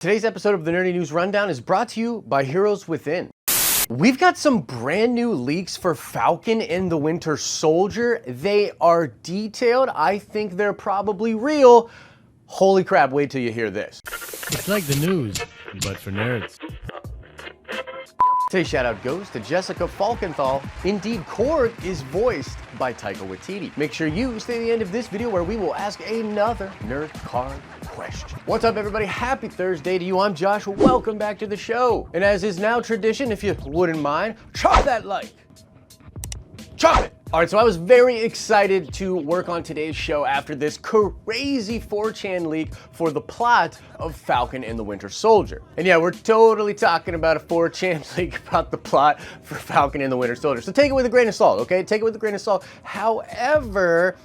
Today's episode of the Nerdy News Rundown is brought to you by Heroes Within. We've got some brand new leaks for Falcon and the Winter Soldier. They are detailed. I think they're probably real. Holy crap, wait till you hear this. It's like the news, but for nerds. Today's shout out goes to Jessica Falkenthal. Indeed, Korg is voiced by Taika Waititi. Make sure you stay to the end of this video where we will ask another nerd card question. What's up, everybody? Happy Thursday to you. I'm Josh. Welcome back to the show. And as is now tradition, if you wouldn't mind, chop that like. Chop it! All right, so I was very excited to work on today's show after this crazy 4chan leak for the plot of Falcon and the Winter Soldier. And yeah, we're totally talking about a 4chan leak about the plot for Falcon and the Winter Soldier. So take it with a grain of salt, okay? Take it with a grain of salt. However,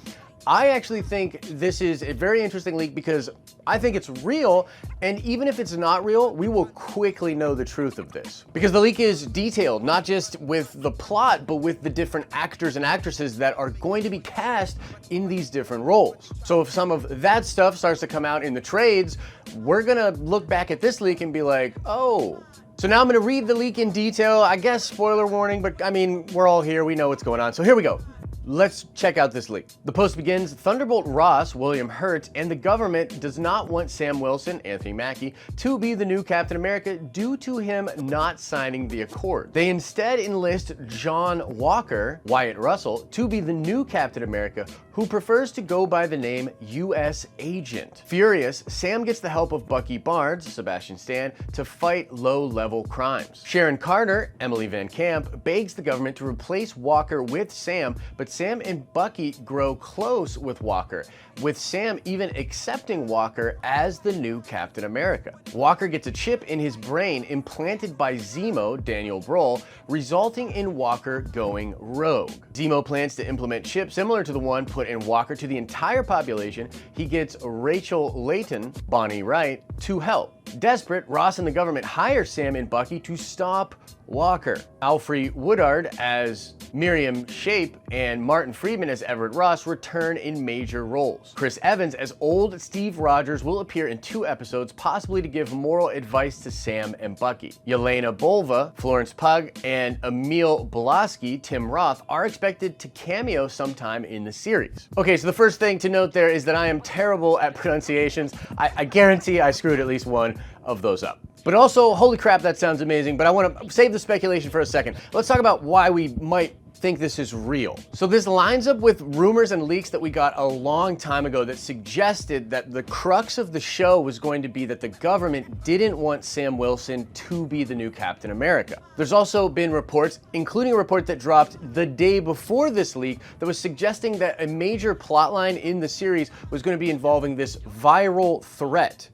I actually think this is a very interesting leak because I think it's real, and even if it's not real, we will quickly know the truth of this. Because the leak is detailed, not just with the plot, but with the different actors and actresses that are going to be cast in these different roles. So if some of that stuff starts to come out in the trades, we're gonna look back at this leak and be like, oh. So now I'm gonna read the leak in detail. I guess spoiler warning, but I mean, we're all here, we know what's going on. So here we go. Let's check out this leak. The post begins, Thunderbolt Ross, William Hurt, and the government does not want Sam Wilson, Anthony Mackie, to be the new Captain America due to him not signing the accord. They instead enlist John Walker, Wyatt Russell, to be the new Captain America, who prefers to go by the name U.S. Agent. Furious, Sam gets the help of Bucky Barnes, Sebastian Stan, to fight low-level crimes. Sharon Carter, Emily Van Camp, begs the government to replace Walker with Sam, but Sam and Bucky grow close with Walker, with Sam even accepting Walker as the new Captain America. Walker gets a chip in his brain implanted by Zemo, Daniel Brohl, resulting in Walker going rogue. Zemo plans to implement chips similar to the one put in Walker to the entire population. He gets Rachel Layton, Bonnie Wright, to help. Desperate, Ross and the government hire Sam and Bucky to stop Walker. Alfre Woodard as Miriam Shape and Martin Friedman as Everett Ross return in major roles. Chris Evans as old Steve Rogers will appear in 2 episodes, possibly to give moral advice to Sam and Bucky. Yelena Bolva, Florence Pugh, and Emil Blasky, Tim Roth, are expected to cameo sometime in the series. Okay, so the first thing to note there is that I am terrible at pronunciations. I guarantee I screwed at least one of those up. But also, holy crap, that sounds amazing, but I want to save the speculation for a second. Let's talk about why we might think this is real. So this lines up with rumors and leaks that we got a long time ago that suggested that the crux of the show was going to be that the government didn't want Sam Wilson to be the new Captain America. There's also been reports, including a report that dropped the day before this leak, that was suggesting that a major plotline in the series was going to be involving this viral threat,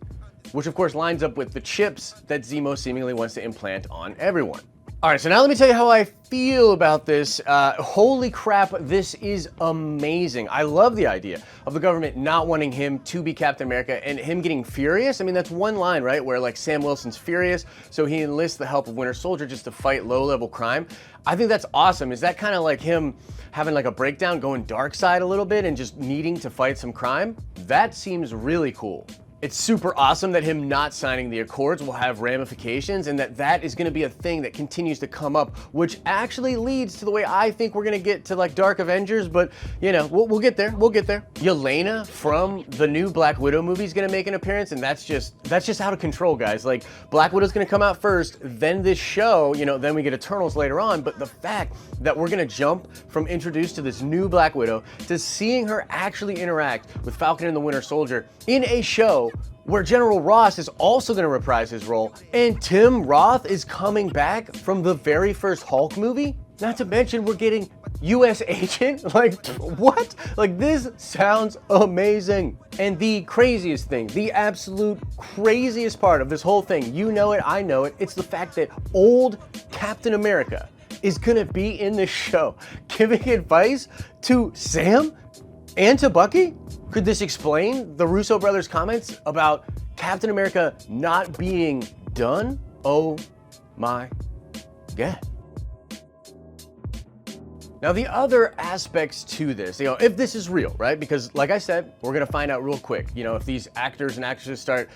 which of course lines up with the chips that Zemo seemingly wants to implant on everyone. All right, so now let me tell you how I feel about this. Holy crap, this is amazing. I love the idea of the government not wanting him to be Captain America and him getting furious. I mean, that's one line, right? Where like Sam Wilson's furious, so he enlists the help of Winter Soldier just to fight low-level crime. I think that's awesome. Is that kind of like him having like a breakdown, going dark side a little bit and just needing to fight some crime? That seems really cool. It's super awesome that him not signing the Accords will have ramifications and that is going to be a thing that continues to come up, which actually leads to the way I think we're going to get to like Dark Avengers, but you know, we'll get there. We'll get there. Yelena from the new Black Widow movie is going to make an appearance, and that's just out of control, guys. Like, Black Widow's going to come out first, then this show, you know, then we get Eternals later on, but the fact that we're going to jump from introduced to this new Black Widow to seeing her actually interact with Falcon and the Winter Soldier in a show where General Ross is also going to reprise his role, and Tim Roth is coming back from the very first Hulk movie? Not to mention we're getting U.S. Agent? Like, what? Like, this sounds amazing. And the craziest thing, the absolute craziest part of this whole thing, you know it, I know it, it's the fact that old Captain America is gonna be in this show giving advice to Sam and to Bucky? Could this explain the Russo brothers' comments about Captain America not being done? Oh my God. Now, the other aspects to this, if this is real, right? Because like I said, we're gonna find out real quick, if these actors and actresses start,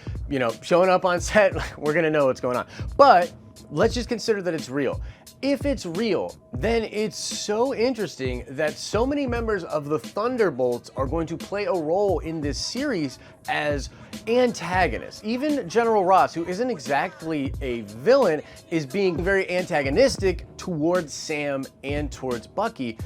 showing up on set, we're gonna know what's going on. But let's just consider that it's real. If it's real, then it's so interesting that so many members of the Thunderbolts are going to play a role in this series as antagonists. Even General Ross, who isn't exactly a villain, is being very antagonistic towards Sam and towards Bucky.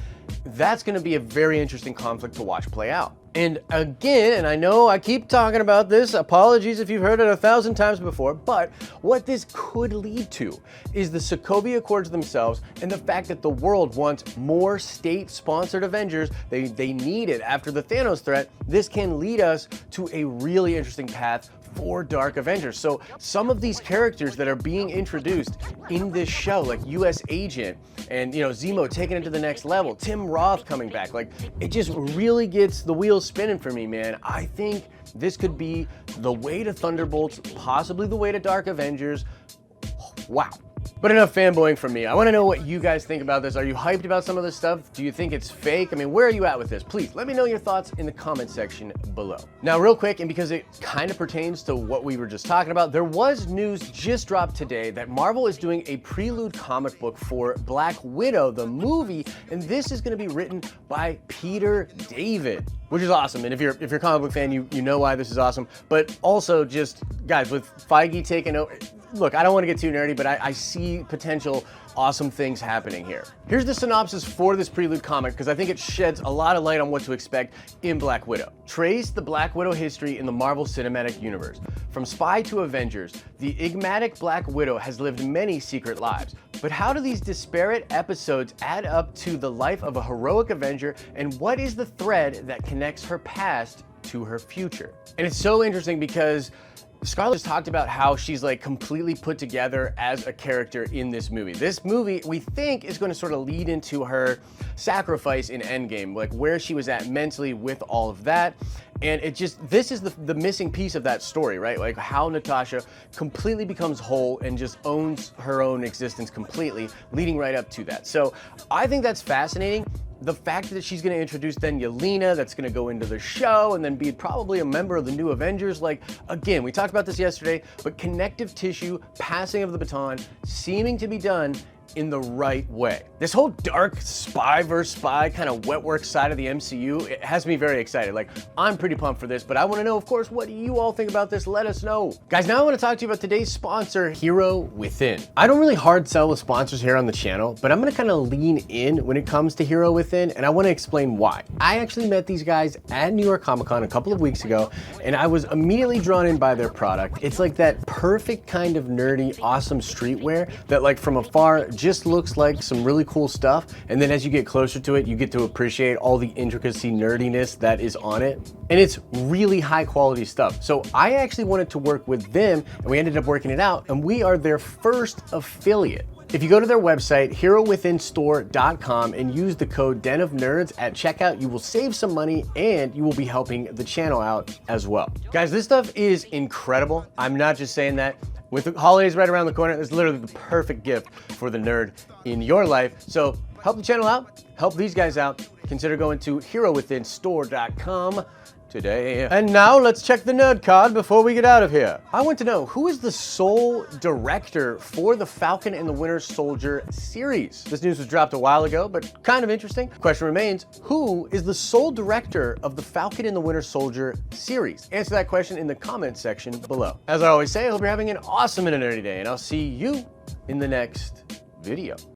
That's going to be a very interesting conflict to watch play out. And again, and I know I keep talking about this, apologies if you've heard it 1,000 times before, but what this could lead to is the Sokovia Accords themselves and the fact that the world wants more state-sponsored Avengers. They need it after the Thanos threat. This can lead us to a really interesting path for Dark Avengers. So some of these characters that are being introduced in this show, like US Agent and Zemo taking it to the next level, Tim Roth coming back, like it just really gets the wheels spinning for me, man. I think this could be the way to Thunderbolts, possibly the way to Dark Avengers. Wow. But enough fanboying from me. I want to know what you guys think about this. Are you hyped about some of this stuff? Do you think it's fake? I mean, where are you at with this? Please let me know your thoughts in the comment section below. Now, real quick, and because it kind of pertains to what we were just talking about, there was news just dropped today that Marvel is doing a prelude comic book for Black Widow, the movie, and this is going to be written by Peter David, which is awesome. And if you're a comic book fan, you know why this is awesome. But also, just guys, with Feige taking over, look, I don't want to get too nerdy, but I see potential awesome things happening here. Here's the synopsis for this prelude comic, because I think it sheds a lot of light on what to expect in Black Widow. Trace the Black Widow history in the Marvel Cinematic Universe. From spy to Avengers, the enigmatic Black Widow has lived many secret lives. But how do these disparate episodes add up to the life of a heroic Avenger, and what is the thread that connects her past to her future? And it's so interesting because Scarlett has talked about how she's like completely put together as a character in this movie. This movie, we think, is going to sort of lead into her sacrifice in Endgame, like where she was at mentally with all of that. And this is the missing piece of that story, right? Like how Natasha completely becomes whole and just owns her own existence completely, leading right up to that. So I think that's fascinating. The fact that she's going to introduce then Yelena, that's going to go into the show and then be probably a member of the new Avengers. Like, again, we talked about this yesterday, but connective tissue, passing of the baton, seeming to be done in the right way. This whole dark spy versus spy kind of wet work side of the MCU, it has me very excited. Like, I'm pretty pumped for this, but I want to know, of course, what do you all think about this? Let us know. Guys, now I want to talk to you about today's sponsor, Hero Within. I don't really hard sell with sponsors here on the channel, but I'm going to kind of lean in when it comes to Hero Within, and I want to explain why. I actually met these guys at New York Comic Con a couple of weeks ago, and I was immediately drawn in by their product. It's like that perfect kind of nerdy, awesome streetwear that, like, from afar just looks like some really cool stuff, and then as you get closer to it, you get to appreciate all the intricacy nerdiness that is on it, and it's really high quality stuff. So I actually wanted to work with them, and we ended up working it out, and we are their first affiliate. If you go to their website, herowithinstore.com, and use the code denofnerds at checkout, you will save some money and you will be helping the channel out as well. Guys, this stuff is incredible. I'm not just saying that. With the holidays right around the corner, it's literally the perfect gift for the nerd in your life. So help the channel out, help these guys out. Consider going to herowithinstore.com today. And now let's check the nerd card before we get out of here. I want to know, who is the sole director for the Falcon and the Winter Soldier series? This news was dropped a while ago, but kind of interesting. Question remains, who is the sole director of the Falcon and the Winter Soldier series? Answer that question in the comment section below. As I always say, I hope you're having an awesome and a nerdy day, and I'll see you in the next video.